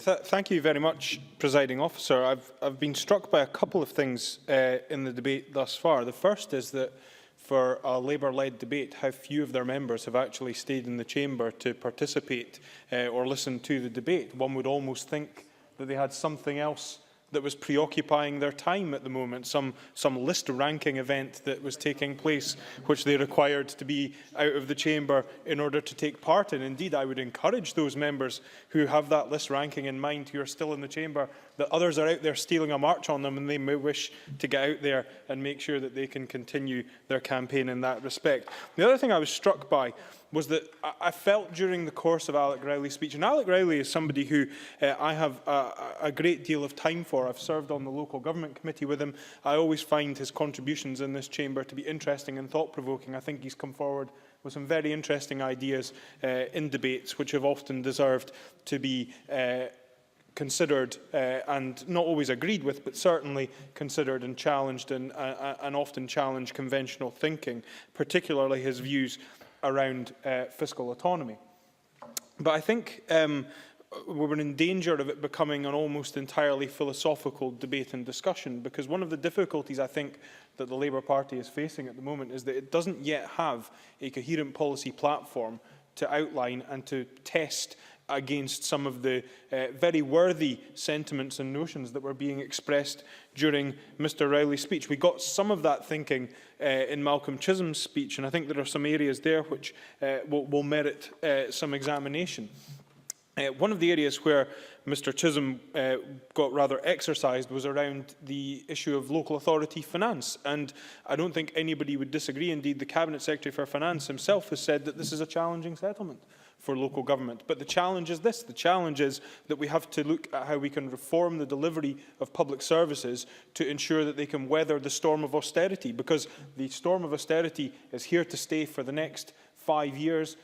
Thank you very much, Presiding Officer. I've been struck by a couple of things in the debate thus far. The first is that for a Labour-led debate, how few of their members have actually stayed in the chamber to participate or listen to the debate. One would almost think that they had something else that was preoccupying their time at the moment, some list ranking event that was taking place, which they required to be out of the chamber in order to take part in. Indeed, I would encourage those members who have that list ranking in mind, who are still in the chamber, that others are out there stealing a march on them, and they may wish to get out there and make sure that they can continue their campaign in that respect. The other thing I was struck by was that I felt during the course of Alec Rowley's speech, and Alec Rowley is somebody who I have a great deal of time for. I've served on the local government committee with him. I always find his contributions in this chamber to be interesting and thought-provoking. I think he's come forward with some very interesting ideas in debates, which have often deserved to be considered and not always agreed with, but certainly considered and challenged, and often challenge conventional thinking, particularly his views around fiscal autonomy. But I think we were in danger of it becoming an almost entirely philosophical debate and discussion, because one of the difficulties I think that the Labour Party is facing at the moment is that it doesn't yet have a coherent policy platform to outline and to test against some of the very worthy sentiments and notions that were being expressed during Mr Rowley's speech. We got some of that thinking in Malcolm Chisholm's speech, and I think there are some areas there which will merit some examination. One of the areas where Mr Chisholm got rather exercised was around the issue of local authority finance, and I don't think anybody would disagree. Indeed, the Cabinet Secretary for Finance himself has said that this is a challenging settlement for local government. But the challenge is this. The challenge is that we have to look at how we can reform the delivery of public services to ensure that they can weather the storm of austerity, because the storm of austerity is here to stay for the next 5 years,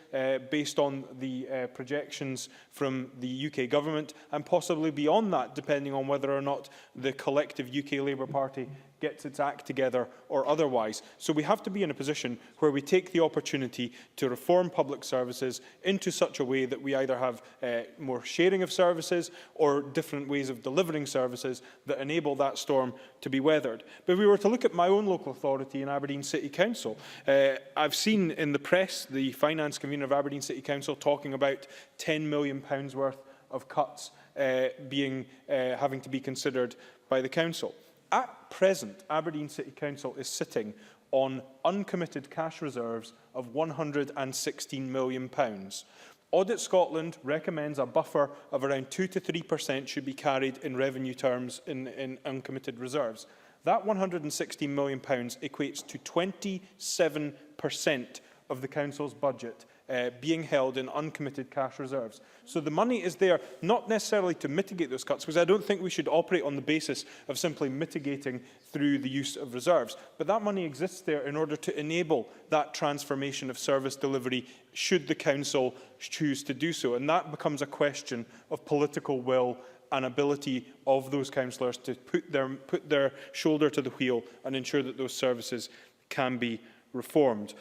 based on the projections from the UK government, and possibly beyond that, depending on whether or not the collective UK Labour Party gets its act together or otherwise. So we have to be in a position where we take the opportunity to reform public services into such a way that we either have more sharing of services or different ways of delivering services that enable that storm to be weathered. But if we were to look at my own local authority in Aberdeen City Council, I've seen in the press the finance convener of Aberdeen City Council talking about £10 million worth of cuts having to be considered by the council. At present, Aberdeen City Council is sitting on uncommitted cash reserves of £116 million. Audit Scotland recommends a buffer of around 2 to 3% should be carried in revenue terms in uncommitted reserves. That £116 million equates to 27% of the Council's budget being held in uncommitted cash reserves. So the money is there not necessarily to mitigate those cuts, because I don't think we should operate on the basis of simply mitigating through the use of reserves. But that money exists there in order to enable that transformation of service delivery should the Council choose to do so. And that becomes a question of political will and ability of those councillors to put their shoulder to the wheel and ensure that those services can be reformed.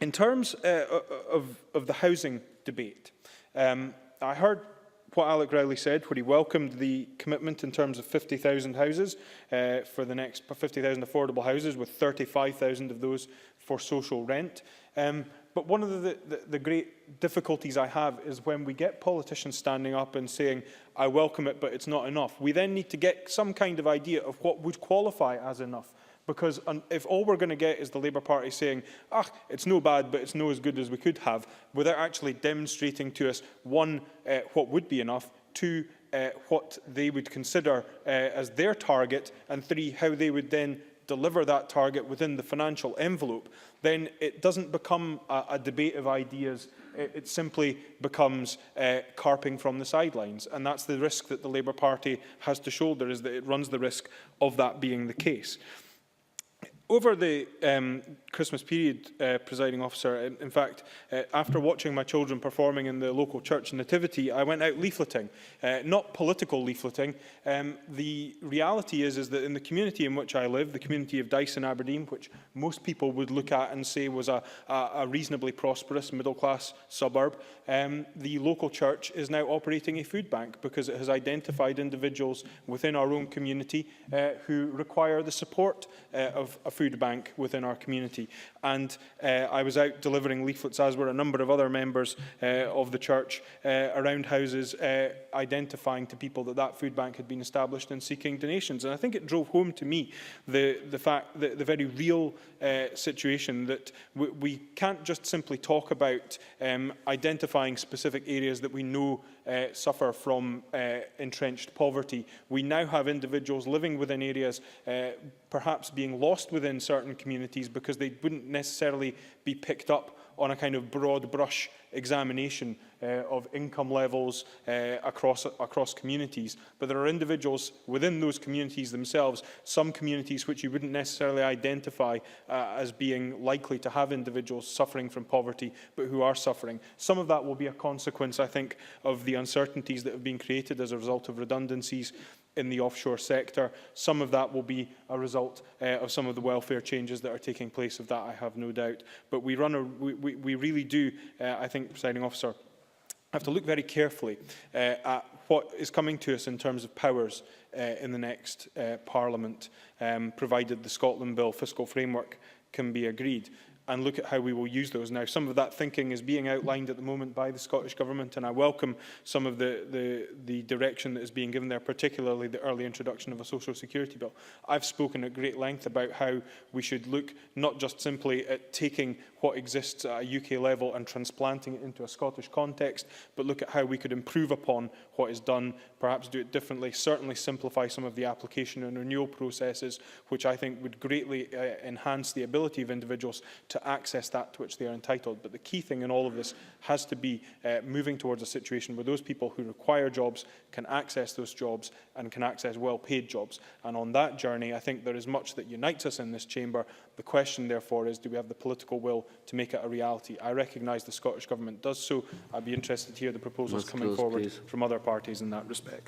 In terms of the housing debate, I heard what Alec Rowley said, where he welcomed the commitment in terms of 50,000 houses for the next 50,000 affordable houses, with 35,000 of those for social rent. But one of the great difficulties I have is when we get politicians standing up and saying, I welcome it, but it's not enough. We then need to get some kind of idea of what would qualify as enough. Because if all we're going to get is the Labour Party saying, it's no bad, but it's no as good as we could have, without actually demonstrating to us, one, what would be enough, two, what they would consider as their target, and three, how they would then deliver that target within the financial envelope, then it doesn't become a debate of ideas. It simply becomes carping from the sidelines. And that's the risk that the Labour Party has to shoulder, is that it runs the risk of that being the case. Over the Christmas period, Presiding Officer, in fact, after watching my children performing in the local church nativity, I went out leafleting, not political leafleting. The reality is that in the community in which I live, the community of Dyson, Aberdeen, which most people would look at and say was a reasonably prosperous middle-class suburb, the local church is now operating a food bank because it has identified individuals within our own community who require the support of a food bank within our community. And I was out delivering leaflets, as were a number of other members of the church, around houses, identifying to people that that food bank had been established and seeking donations. And I think it drove home to me the fact that the very real situation that we can't just simply talk about identifying specific areas that we know suffer from entrenched poverty. We now have individuals living within areas perhaps being lost within certain communities because they wouldn't necessarily be picked up on a kind of broad brush examination of income levels across communities. But there are individuals within those communities themselves, some communities which you wouldn't necessarily identify as being likely to have individuals suffering from poverty, but who are suffering. Some of that will be a consequence, I think, of the uncertainties that have been created as a result of redundancies in the offshore sector. Some of that will be a result of some of the welfare changes that are taking place. Of that, I have no doubt. But we really do, I think, Presiding Officer, have to look very carefully at what is coming to us in terms of powers in the next Parliament, provided the Scotland Bill fiscal framework can be agreed, and look at how we will use those. Now, some of that thinking is being outlined at the moment by the Scottish Government, and I welcome some of the direction that is being given there, particularly the early introduction of a social security bill. I've spoken at great length about how we should look not just simply at taking what exists at a UK level and transplanting it into a Scottish context, but look at how we could improve upon what is done, perhaps do it differently, certainly simplify some of the application and renewal processes, which I think would greatly enhance the ability of individuals to access that to which they are entitled. But the key thing in all of this has to be moving towards a situation where those people who require jobs can access those jobs and can access well-paid jobs. And on that journey, I think there is much that unites us in this chamber. The question, therefore, is, do we have the political will to make it a reality? I recognise the Scottish Government does so. I'd be interested to hear the proposals coming forward from other parties in that respect.